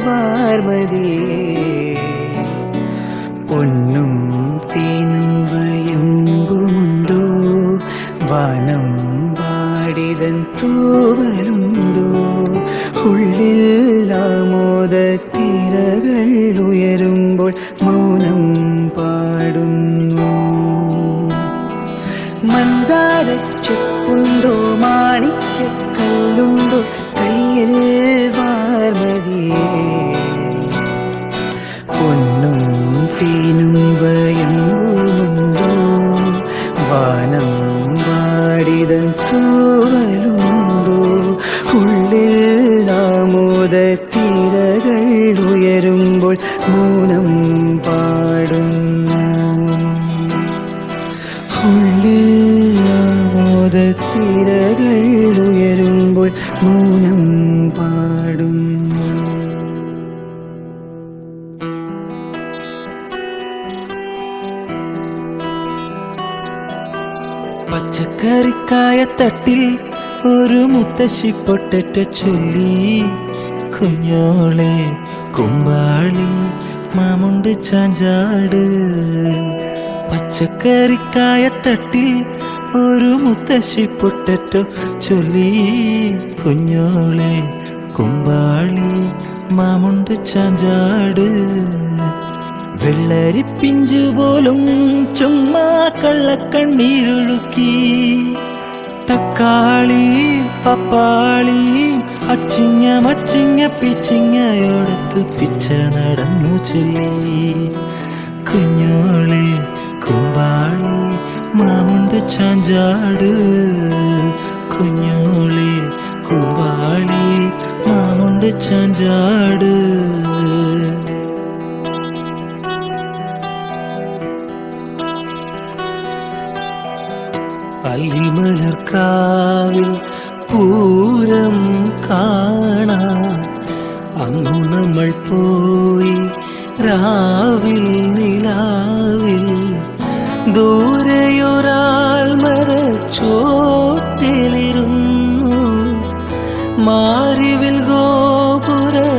വാർമതിയേ പൊന്നും തേനും വയമ്പുമുണ്ടോ വാനം പാടിതൻ തൂവലുണ്ടോ ഉള്ളിൽ ആമോദ തിരകൾ ഉയരുമ്പോൾ മൗനം പാടുന്നു മന്ദാരച്ചെപ്പുണ്ടോ മാണിക്യക്കല്ലുണ്ടോ കയ്യിൽ വാർമതിയേ പൊന്നും തേനും വയമ്പുമുണ്ടോ വാനം പാടിതൻ തൂവലുണ്ടോ ഉള്ളിൽ ആമോദ തിരകൾ ഉയരുമ്പോൾ മൗനം പാടുന്നു ഉള്ളിൽ ആമോദ തിരകൾ ഉയരുമ്പോൾ മൗനം പാടുന്നു. പച്ചക്കറിക്കായ തട്ടിൽ ഒരു മുത്തശ്ശി പൊട്ടറ്റ ചൊല്ലി കുഞ്ഞോളെ കുമ്പാളി മാമുണ്ട് ചാഞ്ചാട് പച്ചക്കറിക്കായ തട്ടിൽ ഒരു മുത്തശ്ശി പൊട്ടറ്റ ചൊല്ലി കുഞ്ഞോളെ കുമ്പാളി മാമുണ്ട് ചാഞ്ചാട് വെള്ളരി പിഞ്ചു പോലും ചുമ്മാ കള്ളക്കണ്ണീരൊഴുക്കി തക്കാളി പപ്പാളി അച്ചിങ്ങ മച്ചിങ്ങ പിച്ചിങ്ങയോടത്ത് പിച്ച നടന്നു ചൊല്ലി കുഞ്ഞോളെ കുമ്പാളി മാമുണ്ട് ചാഞ്ചാട് കുഞ്ഞോളെ കുമ്പാളി മാമുണ്ട് ചാഞ്ചാട് അല്ലിമലർക്കാവിൽ പൂരം കാണാൻ അന്നു നമ്മൾ പോയി രാവിൽ നിലാവിൽ ദൂരെയൊരാൾ മരച്ചോ